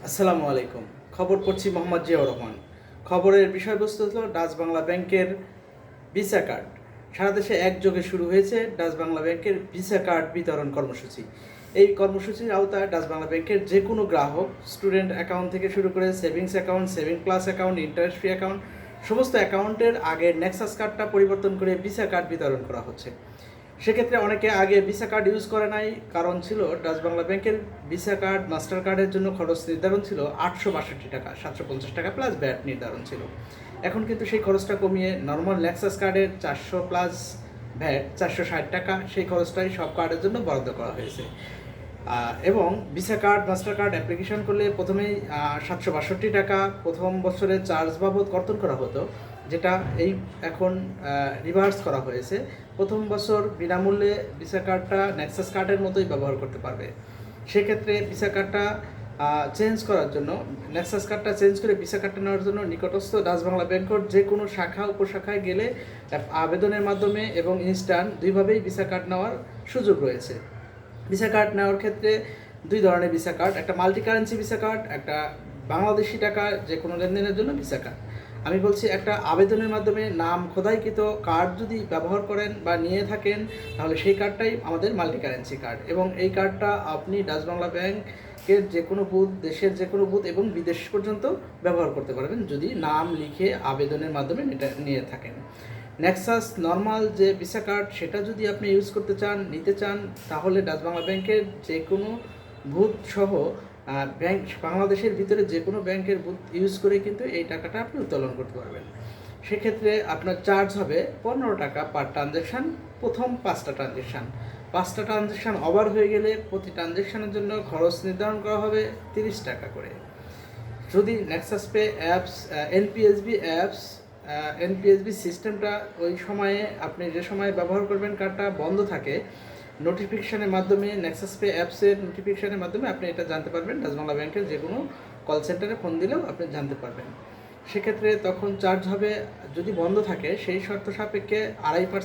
আসসালামু আলাইকুম। খবর পড়ছি মোহাম্মদ জিয়াউর রহমান। খবরের বিষয়বস্তু হলো ডাচ বাংলা ব্যাংকের ভিসা কার্ড। সারা দেশে একযোগে শুরু হয়েছে ডাচ বাংলা ব্যাংকের ভিসা কার্ড বিতরণ কর্মসূচি। এই কর্মসূচির আওতায় ডাচ বাংলা ব্যাংকের যে কোনো গ্রাহক স্টুডেন্ট অ্যাকাউন্ট থেকে শুরু করে savings account, saving plus account, interest free account সমস্ত অ্যাকাউন্টের আগের নেক্সাস কার্ডটা পরিবর্তন করে ভিসা কার্ড বিতরণ করা হচ্ছে। সেক্ষেত্রে অনেকে আগে ভিসা কার্ড ইউজ করে নাই, কারণ ছিল ডাচ বাংলা ব্যাংকের ভিসা কার্ড মাস্টার কার্ডের জন্য খরচ নির্ধারণ ছিল 862 টাকা, 750 টাকা প্লাস ব্যাট নির্ধারণ ছিল। এখন কিন্তু সেই খরচটা কমিয়ে নর্মাল নেক্সাস কার্ডের 400 প্লাস ভ্যাট 460 টাকা, সেই খরচটাই সব কার্ডের জন্য বরাদ্দ করা হয়েছে। এবং visa card master card application করলে প্রথমেই 762 টাকা প্রথম বছরের চার্জ বাবদ কর্তন করা হতো, যেটা এখন রিভার্স করা হয়েছে। প্রথম বছর বিনামূল্যে ভিসা কার্ডটা নেক্সাস কার্ডের মতোই ব্যবহার করতে পারবে। সেক্ষেত্রে ভিসা কার্ডটা চেঞ্জ করার জন্য, নেক্সাস কার্ডটা চেঞ্জ করে ভিসা কার্ডটা নেওয়ার জন্য নিকটস্থ ডাচ বাংলা ব্যাংকের যে কোনো শাখা উপশাখায় গেলে আবেদনের মাধ্যমে এবং ইনস্ট্যান্ট দুইভাবেই ভিসা কার্ড নেওয়ার সুযোগ রয়েছে। ভিসা কার্ড নেওয়ার ক্ষেত্রে দুই ধরনের ভিসা কার্ড, একটা মাল্টি কারেন্সি ভিসা কার্ড, একটা বাংলাদেশি টাকা যে কোনো লেনদেনের জন্য ভিসা কার্ড। আমি বলছি, একটা আবেদনের মাধ্যমে নাম খোদাইকৃত কার্ড যদি ব্যবহার করেন বা নিয়ে থাকেন, তাহলে সেই কার্ডটাই আমাদের মাল্টি কারেন্সি কার্ড, এবং এই কার্ডটা আপনি ডাচ বাংলা ব্যাংকের যে কোনো বুথ, দেশের যে কোনো বুথ এবং বিদেশ পর্যন্ত ব্যবহার করতে পারবেন যদি নাম লিখে আবেদনের মাধ্যমে এটা নিয়ে থাকেন। নেক্সাস নর্মাল যে ভিসা কার্ড, সেটা যদি আপনি ইউজ করতে চান, নিতে চান, তাহলে ডাচ বাংলা ব্যাংকের যে কোনো বুথ সহ ব্যাংক, বাংলাদেশের ভিতরে যে কোনো ব্যাংকের বুথ ইউজ করে কিন্তু এই টাকাটা আপনি উত্তোলন করতে পারবেন। সেক্ষেত্রে আপনার চার্জ হবে 15 টাকা পার ট্রানজ্যাকশান, প্রথম 5টা ট্রানজ্যাকশান। 5টা ট্রানজ্যাকশান ওভার হয়ে গেলে প্রতি ট্রানজ্যাকশানের জন্য খরচ নির্ধারণ করা হবে 30 টাকা করে। যদি Nexus pay apps, NPSB apps, NPSB সিস্টেমটা ওই সময়ে আপনি যে সময় ব্যবহার করবেন কার্ডটা বন্ধ থাকে, নোটিফিকেশানের মাধ্যমে, নেক্সাস পে অ্যাপসের নোটিফিকেশানের মাধ্যমে আপনি এটা জানতে পারবেন। ডাচ বাংলা ব্যাংকের যে কোনো কল সেন্টারে ফোন দিলেও আপনি জানতে পারবেন। সেক্ষেত্রে তখন চার্জ হবে, যদি বন্ধ থাকে সেই শর্ত সাপেক্ষে 2.5%